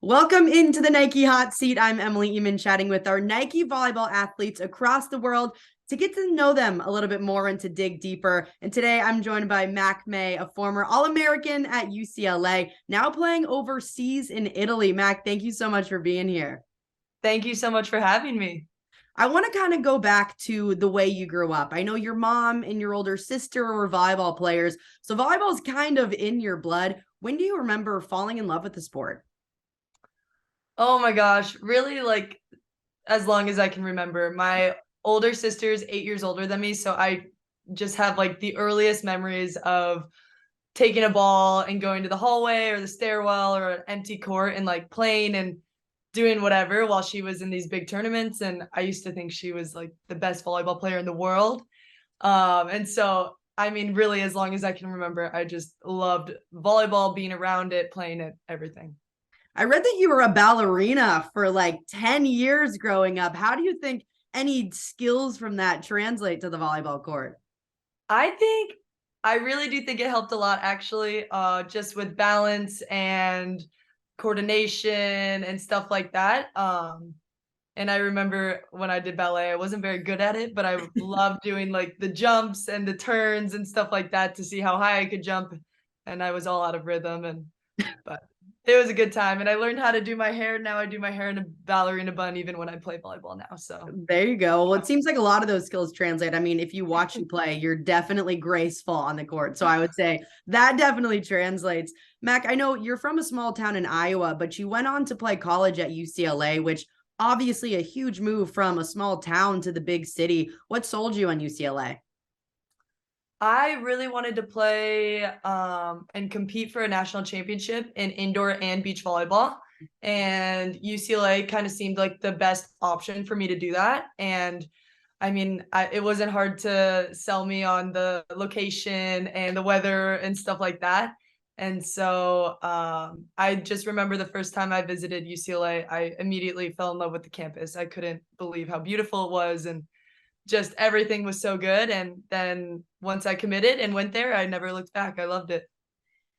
Welcome into the Nike Hot Seat. I'm Emily Eman, chatting with our Nike volleyball athletes across the world to get to know them a little bit more and to dig deeper. And today I'm joined by Mac May, a former All-American at UCLA, now playing overseas in Italy. Mac, thank you so much for being here. Thank you so much for having me. I want to kind of go back to the way you grew up. I know your mom and your older sister were volleyball players, so volleyball is kind of in your blood. When do you remember falling in love with the sport? Oh my gosh, really like as long as I can remember. My older sister's 8 years older than me, so I just have like the earliest memories of taking a ball and going to the hallway or the stairwell or an empty court and like playing and doing whatever while she was in these big tournaments. And I used to think she was like the best volleyball player in the world. And so I mean, really, as long as I can remember, I just loved volleyball, being around it, playing it, everything. I read that you were a ballerina for like 10 years growing up. How do you think any skills from that translate to the volleyball court? I think I really do think it helped a lot actually, just with balance and coordination and stuff like that. And I remember when I did ballet, I wasn't very good at it, but I loved doing like the jumps and the turns and stuff like that to see how high I could jump. And I was all out of rhythm but it was a good time. And I learned how to do my hair. Now I do my hair in a ballerina bun even when I play volleyball now. So There you go. Well, it seems like a lot of those skills translate. I mean, if you watch you play, you're definitely graceful on the court. So I would say that definitely translates. Mac, I know you're from a small town in Iowa, but you went on to play college at UCLA, which obviously a huge move from a small town to the big city. What sold you on UCLA? I really wanted to play and compete for a national championship in indoor and beach volleyball. And UCLA kind of seemed like the best option for me to do that. And I mean, it wasn't hard to sell me on the location and the weather and stuff like that. And so I just remember the first time I visited UCLA, I immediately fell in love with the campus. I couldn't believe how beautiful it was and just everything was so good. And then once I committed and went there, I never looked back. I loved it.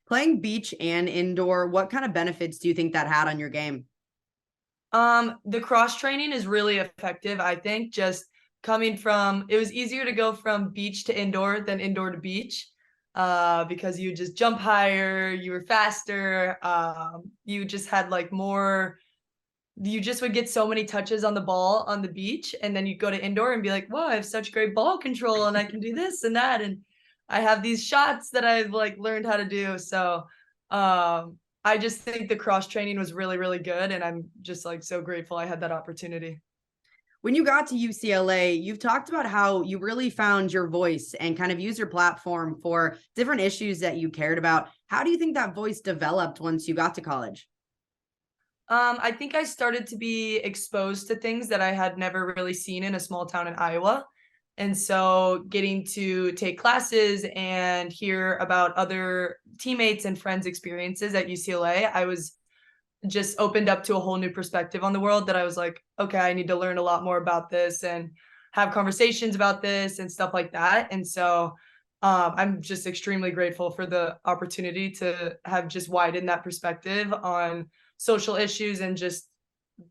Playing beach and indoor, what kind of benefits do you think that had on your game? The cross training is really effective, I think. Just coming from, it was easier to go from beach to indoor than indoor to beach, because you just jump higher, you were faster, you just had like more, you just would get so many touches on the ball on the beach, and then you go to indoor and be like, whoa, I have such great ball control and I can do this and that. And I have these shots that I've like learned how to do. So I just think the cross training was really, really good. And I'm just like so grateful I had that opportunity. When you got to UCLA, you've talked about how you really found your voice and kind of used your platform for different issues that you cared about. How do you think that voice developed once you got to college? I think I started to be exposed to things that I had never really seen in a small town in Iowa. And so getting to take classes and hear about other teammates and friends' experiences at UCLA, I was just opened up to a whole new perspective on the world that I was like, okay, I need to learn a lot more about this and have conversations about this and stuff like that. And so I'm just extremely grateful for the opportunity to have just widened that perspective on social issues and just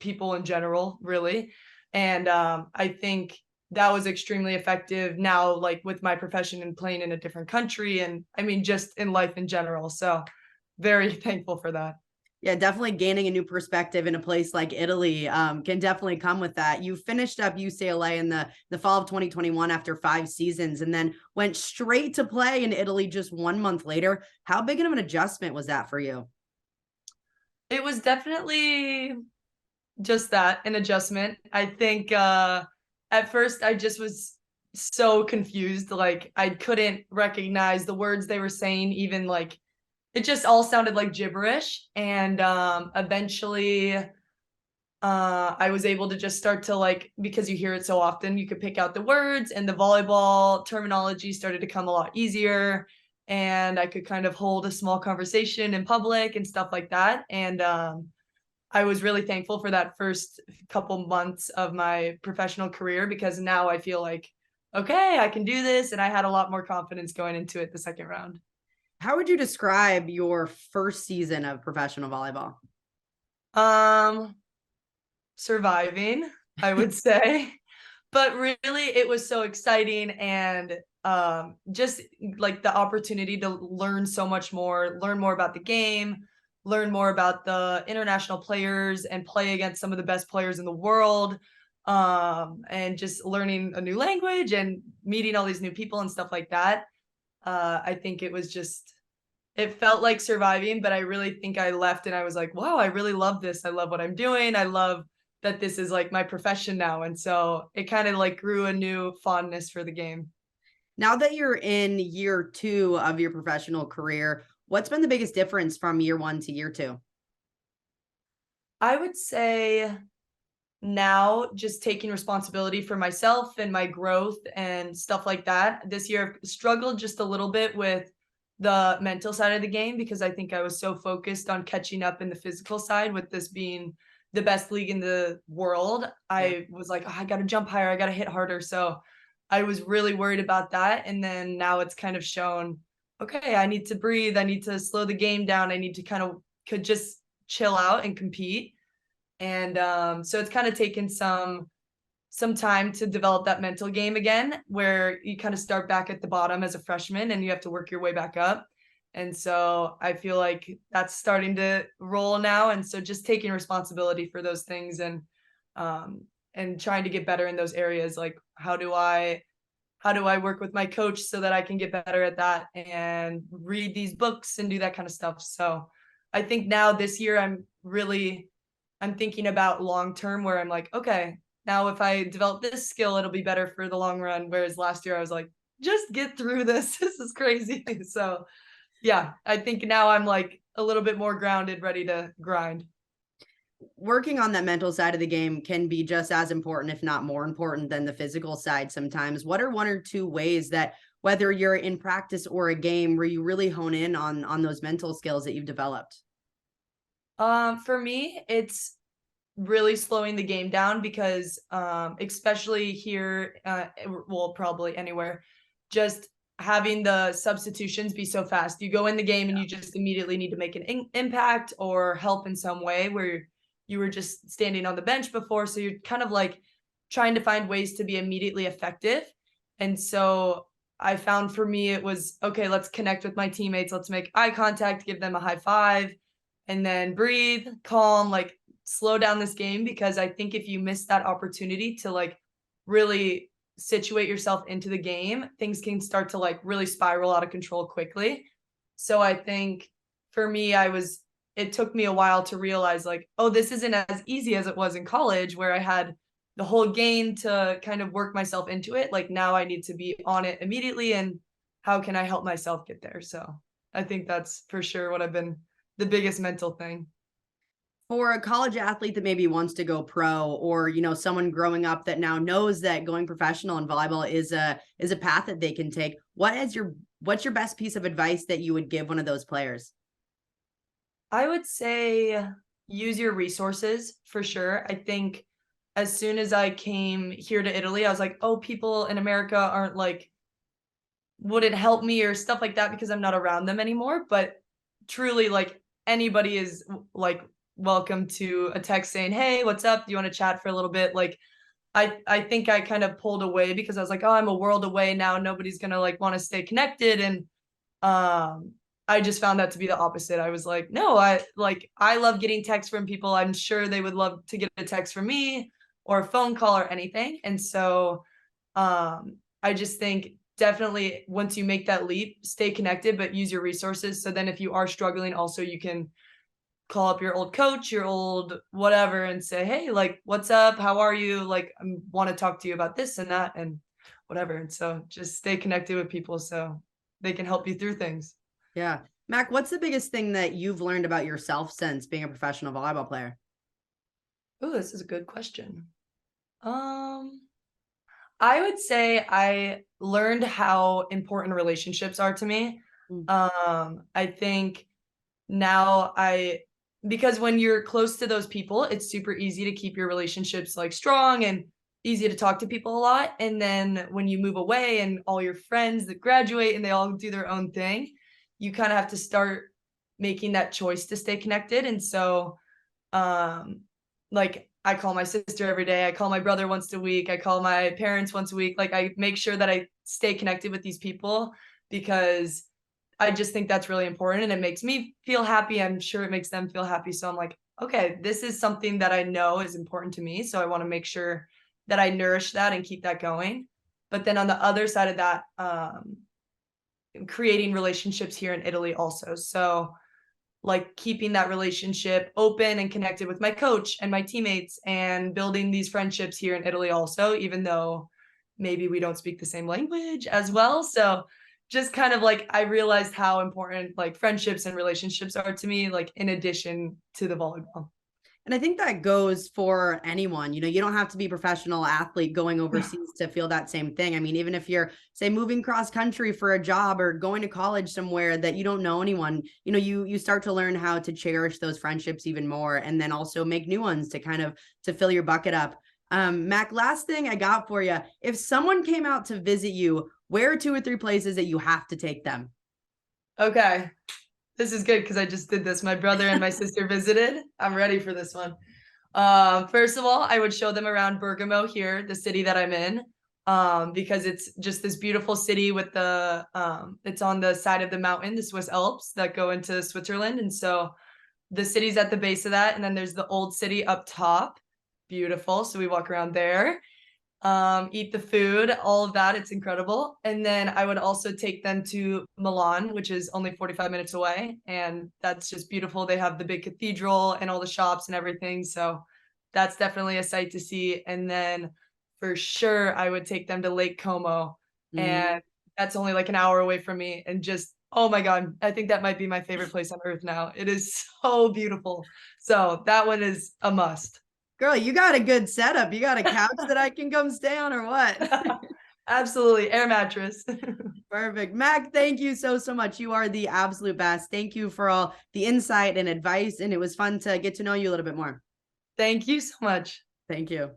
people in general, really. And I think that was extremely effective now, like with my profession and playing in a different country. And I mean, just in life in general. So very thankful for that. Yeah, definitely gaining a new perspective in a place like Italy can definitely come with that. You finished up UCLA in the fall of 2021 after 5 seasons and then went straight to play in Italy just 1 month later. How big of an adjustment was that for you? It was definitely just that, an adjustment. I think at first I just was so confused. Like I couldn't recognize the words they were saying, even like it just all sounded like gibberish. And eventually I was able to just start to like, because you hear it so often, you could pick out the words, and the volleyball terminology started to come a lot easier. And I could kind of hold a small conversation in public and stuff like that. And I was really thankful for that first couple months of my professional career, because now I feel like, okay, I can do this. And I had a lot more confidence going into it the second round. How would you describe your first season of professional volleyball? Um, Surviving, I would say. But really it was so exciting and just like the opportunity to learn so much more, learn more about the game, learn more about the international players and play against some of the best players in the world. And just learning a new language and meeting all these new people and stuff like that. I think it was just it felt like surviving, but I really think I left and I was like, wow, I really love this. I love what I'm doing. I love that this is like my profession now. And so it kind of like grew a new fondness for the game. Now that you're in year 2 of your professional career, what's been the biggest difference from year 1 to year 2? I would say now just taking responsibility for myself and my growth and stuff like that. This year I've struggled just a little bit with the mental side of the game because I think I was so focused on catching up in the physical side with this being the best league in the world. Yeah. I was like, "Oh, I got to jump higher, I got to hit harder." So I was really worried about that. And then now it's kind of shown, okay, I need to breathe. I need to slow the game down. I need to kind of could just chill out and compete. And so it's kind of taken some time to develop that mental game again, where you kind of start back at the bottom as a freshman and you have to work your way back up. And so I feel like that's starting to roll now. And so just taking responsibility for those things and trying to get better in those areas. Like how do I work with my coach so that I can get better at that and read these books and do that kind of stuff. So I think now this year I'm thinking about long term where I'm like, okay, now if I develop this skill, it'll be better for the long run. Whereas last year I was like, just get through this. This is crazy. So yeah, I think now I'm like a little bit more grounded, ready to grind. Working on that mental side of the game can be just as important, if not more important, than the physical side sometimes. What are 1 or 2 ways that, whether you're in practice or a game, where you really hone in on those mental skills that you've developed? For me, it's really slowing the game down because especially here, well, probably anywhere, just having the substitutions be so fast. You go in the game and you just immediately need to make an impact or help in some way where you were just standing on the bench before. So you're kind of like trying to find ways to be immediately effective. And so I found for me, it was okay, let's connect with my teammates. Let's make eye contact, give them a high five, and then breathe, calm, like slow down this game because I think if you miss that opportunity to like really situate yourself into the game, things can start to like really spiral out of control quickly. So I think for me, it took me a while to realize like, oh, this isn't as easy as it was in college where I had the whole game to kind of work myself into it. Like now I need to be on it immediately and how can I help myself get there? So I think that's for sure what I've been the biggest mental thing. For a college athlete that maybe wants to go pro, or someone growing up that now knows that going professional in volleyball is a path that they can take, what's your best piece of advice that you would give one of those players? I would say use your resources for sure. I think as soon as I came here to Italy, I was like, oh, people in America aren't like, wouldn't help me or stuff like that because I'm not around them anymore. But truly, like anybody is like welcome to a text saying, hey, what's up? Do you want to chat for a little bit? Like, I think I kind of pulled away because I was like, oh, I'm a world away now. Nobody's gonna like want to stay connected. And I just found that to be the opposite. I was like, no, I love getting texts from people. I'm sure they would love to get a text from me or a phone call or anything. And so I just think definitely once you make that leap, stay connected, but use your resources. So then if you are struggling, also you can call up your old coach, your old whatever, and say, hey, like, what's up? How are you? Like, I want to talk to you about this and that and whatever. And so just stay connected with people so they can help you through things. Yeah. Mac, what's the biggest thing that you've learned about yourself since being a professional volleyball player? Oh, this is a good question. Um, I would say I learned how important relationships are to me. Mm. I think now because when you're close to those people, it's super easy to keep your relationships like strong and easy to talk to people a lot. And then when you move away and all your friends that graduate and they all do their own thing, you kind of have to start making that choice to stay connected. And so Like I call my sister every day, I call my brother once a week, I call my parents once a week. Like I make sure that I stay connected with these people because I just think that's really important and it makes me feel happy. I'm sure it makes them feel happy. So I'm like, okay, this is something that I know is important to me. So I want to make sure that I nourish that and keep that going. But then on the other side of that, creating relationships here in Italy also. So like keeping that relationship open and connected with my coach and my teammates and building these friendships here in Italy also, even though maybe we don't speak the same language as well. So just kind of like I realized how important like friendships and relationships are to me, like in addition to the volleyball. And I think that goes for anyone. You know, you don't have to be a professional athlete going overseas to feel that same thing. I mean, even if you're, say, moving cross country for a job or going to college somewhere that you don't know anyone, you know, you start to learn how to cherish those friendships even more, and then also make new ones to kind of to fill your bucket up. Mac, last thing I got for you: if someone came out to visit you, where are 2 or 3 places that you have to take them? Okay. This is good because I just did this. My brother and my sister visited. I'm ready for this one. First of all, I would show them around Bergamo here, the city that I'm in, because it's just this beautiful city with the it's on the side of the mountain, the Swiss Alps that go into Switzerland, and so the city's at the base of that, and then there's the old city up top. Beautiful. So we walk around there, eat the food, all of that. It's incredible. And then I would also take them to Milan, which is only 45 minutes away. And that's just beautiful. They have the big cathedral and all the shops and everything. So that's definitely a sight to see. And then for sure, I would take them to Lake Como. And that's only like an hour away from me. And just, oh my God, I think that might be my favorite place on earth now. It is so beautiful. So that one is a must. Girl, you got a good setup. You got a couch that I can come stay on or what? Absolutely. Air mattress. Perfect. Mac, thank you so much. You are the absolute best. Thank you for all the insight and advice. And it was fun to get to know you a little bit more. Thank you so much. Thank you.